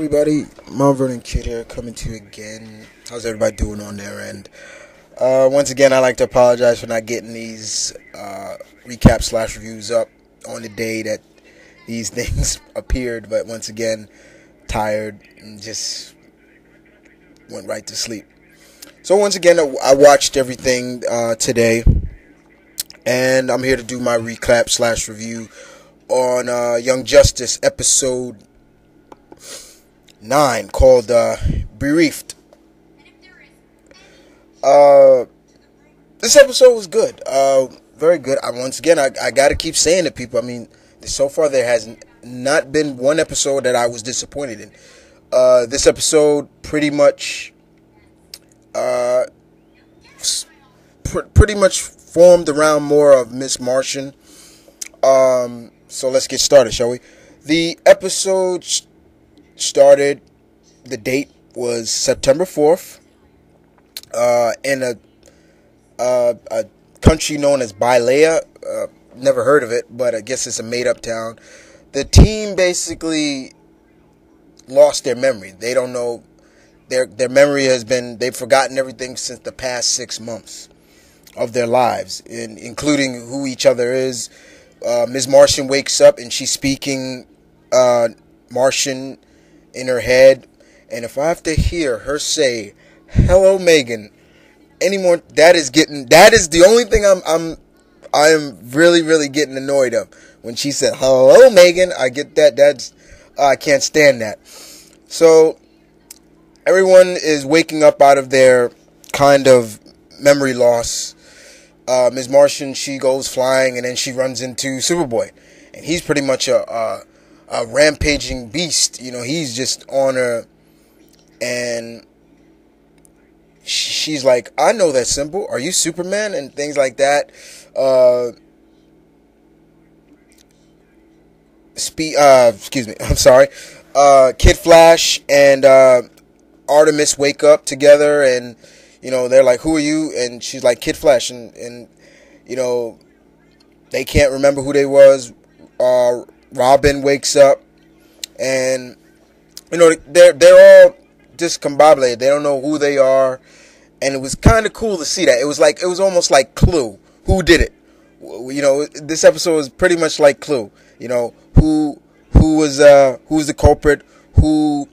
everybody? Malvern Kid here, coming to you again. How's everybody doing on their end? Once again, I'd like to apologize for not getting these recap slash reviews up on the day that these things appeared. But once again, tired and just went right to sleep. So once again, I watched everything today, and I'm here to do my recap slash review on Young Justice episode 9 called Bereft. This episode was good, very good. Once again, I gotta keep saying to people, I mean, so far there has not been one episode that I was disappointed in. This episode pretty much formed around more of Miss Martian. So let's get started, shall we? The episode started, the date was September 4th, in a country known as Bailea. Never heard of it, but I guess it's a made-up town. The team basically lost their memory. They don't know, their memory has been, they've forgotten everything since the past 6 months of their lives, including who each other is. Ms. Martian wakes up and she's speaking Martian in her head, and if I have to hear her say "Hello, Megan" anymore, that is the only thing I am really getting annoyed of. When she said "Hello, Megan," I get that. I can't stand that. So everyone is waking up out of their kind of memory loss. Ms. Martian, she goes flying, and then she runs into Superboy, and he's pretty much a rampaging beast. You know, he's just on her, and she's like, "I know that symbol. Are you Superman?" and things like that. Excuse me. I'm sorry. Kid Flash and Artemis wake up together, and you know, they're like, "Who are you?" And she's like, "Kid Flash," and you know, they can't remember who they was. Robin wakes up, and you know, they're all discombobulated. They don't know who they are, and it was kind of cool to see that. It was almost like Clue. Who did it? You know, this episode was pretty much like Clue. You know, who's the culprit? Who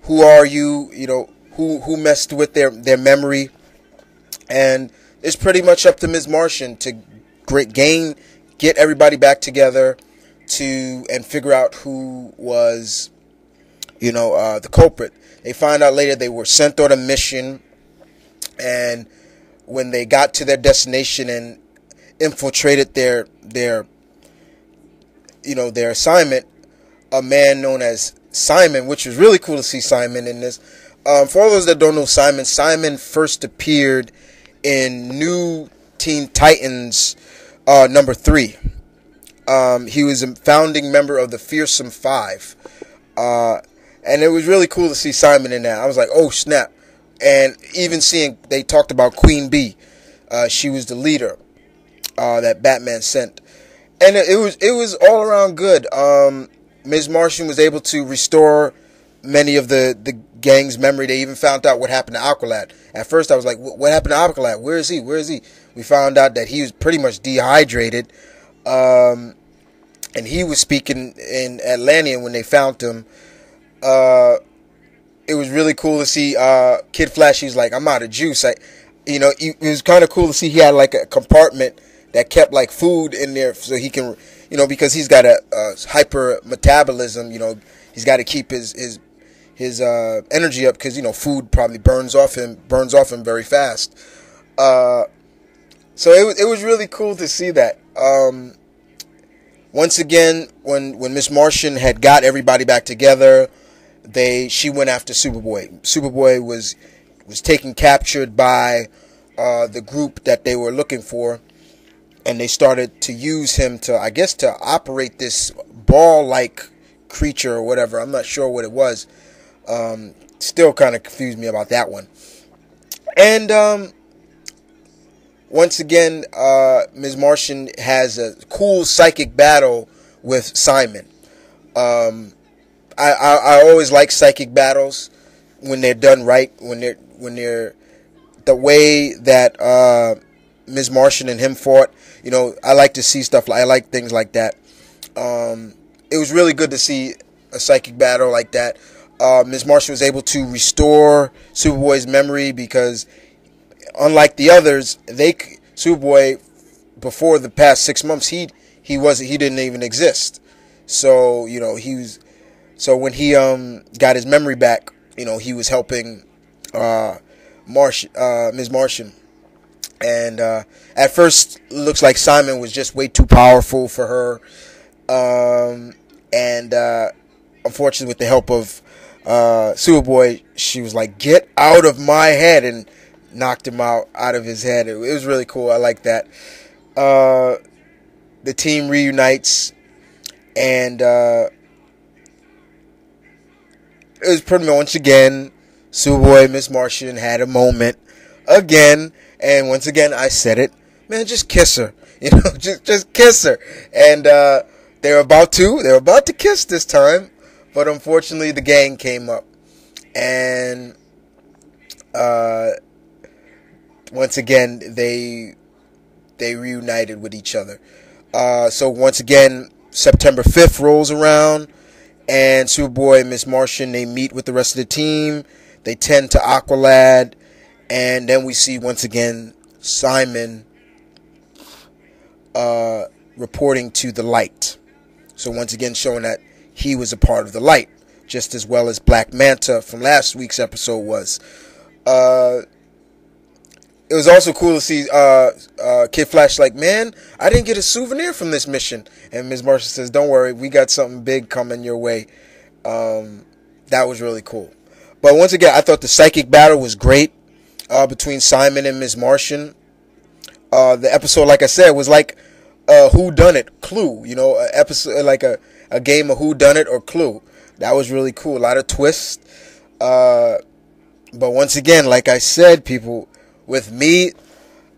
are you? You know, who messed with their memory? And it's pretty much up to Ms. Martian to get everybody back together and figure out who was, you know, the culprit. They find out later they were sent on a mission, and when they got to their destination and infiltrated their assignment, a man known as Simon, which was really cool to see Simon in this. For all those that don't know Simon first appeared in New Teen Titans number 3. He was a founding member of the Fearsome Five. And it was really cool to see Simon in that. I was like, oh snap. And even they talked about Queen Bee. She was the leader that Batman sent. And it was all around good. Ms. Martian was able to restore many of the gang's memory. They even found out what happened to Alcalad. At first I was like, what happened to Alcalad? Where is he? We found out that he was pretty much dehydrated. And he was speaking in Atlantean when they found him. It was really cool to see Kid Flash. He was like, "I'm out of juice." It was kind of cool to see he had like a compartment that kept like food in there, so he can, you know, because he's got a hyper metabolism. You know, he's got to keep his energy up, because you know, food probably burns off him very fast. So it was really cool to see that. Once again, when Miss Martian had got everybody back together, she went after Superboy. Superboy was taken captured by the group that they were looking for, and they started to use him to operate this ball-like creature or whatever. I'm not sure what it was. Still kind of confused me about that one. And once again, Ms. Martian has a cool psychic battle with Simon. I always like psychic battles when they're done right. When they're the way that Ms. Martian and him fought. I like to see stuff. I like things like that. It was really good to see a psychic battle like that. Ms. Martian was able to restore Superboy's memory because, unlike the others, Superboy, before the past 6 months, he didn't even exist. So when he got his memory back, he was helping Ms. Martian. And at first, it looks like Simon was just way too powerful for her. And unfortunately, with the help of Superboy, she was like, "Get out of my head," and knocked him out of his head. It was really cool. I like that. The team reunites, and it was pretty much, once again, Superboy and Miss Martian had a moment again, and once again I said it, man, just kiss her, just kiss her. And they're about to kiss this time, but unfortunately the gang came up, and once again they reunited with each other. So once again, September 5th rolls around, and Superboy and Miss Martian, they meet with the rest of the team. They tend to Aqualad, and then we see once again Simon reporting to the light. So once again showing that he was a part of the light, just as well as Black Manta from last week's episode was. It was also cool to see Kid Flash like, man, I didn't get a souvenir from this mission. And Ms. Martian says, don't worry, we got something big coming your way. That was really cool. But once again, I thought the psychic battle was great between Simon and Ms. Martian. The episode, like I said, was like a whodunit, Clue. An episode like a game of whodunit or Clue. That was really cool. A lot of twists. But once again, like I said, people, with me,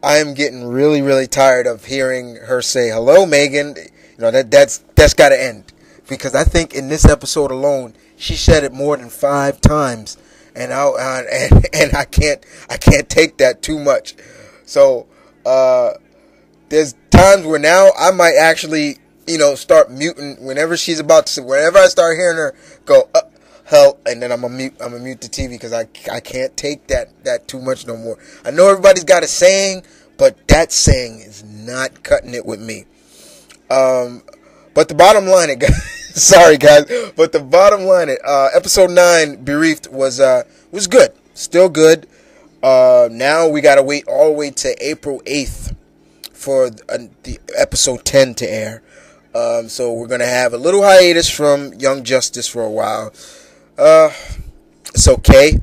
I am getting really, really tired of hearing her say, "Hello, Megan." That's got to end, because I think in this episode alone, she said it more than 5 times, and I can't take that too much. So there's times where now I might actually start muting whenever she's about to. Whenever I start hearing her go, hell, and then I'm gonna mute the TV, because I can't take that too much no more. I know everybody's got a saying, but that saying is not cutting it with me. But the bottom line, sorry guys, but the bottom line, episode 9, Bereft, was good, still good. Now we gotta wait all the way to April 8th for the episode 10 to air. So we're gonna have a little hiatus from Young Justice for a while. It's okay,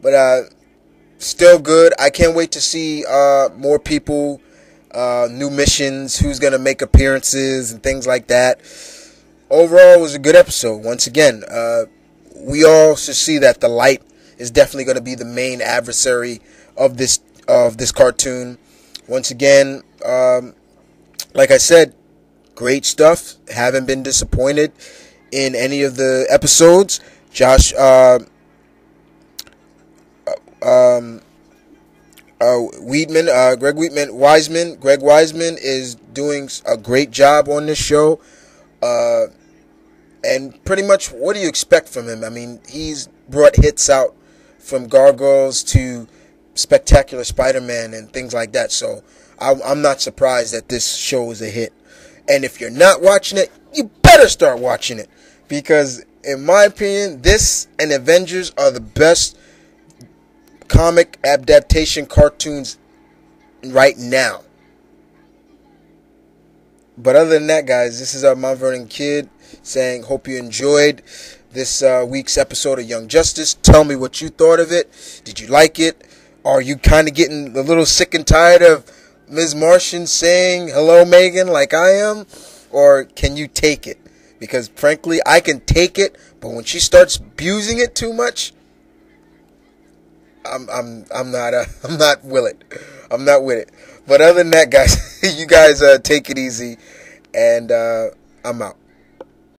but still good. I can't wait to see more people, new missions, who's gonna make appearances and things like that. Overall, it was a good episode. Once again, we all should see that the light is definitely going to be the main adversary of this cartoon. Once again, like I said, great stuff. Haven't been disappointed in any of the episodes. Greg Wiseman is doing a great job on this show. And pretty much, what do you expect from him? I mean, he's brought hits out from Gargoyles to Spectacular Spider-Man and things like that. So I'm not surprised that this show is a hit. And if you're not watching it, you better start watching it, because in my opinion, this and Avengers are the best comic adaptation cartoons right now. But other than that, guys, this is Mount Vernon Kid saying, hope you enjoyed this week's episode of Young Justice. Tell me what you thought of it. Did you like it? Are you kind of getting a little sick and tired of Ms. Martian saying, hello, Megan, like I am? Or can you take it? Because frankly, I can take it, but when she starts abusing it too much, I'm not with it. I'm not with it. But other than that, guys, you guys take it easy, and I'm out.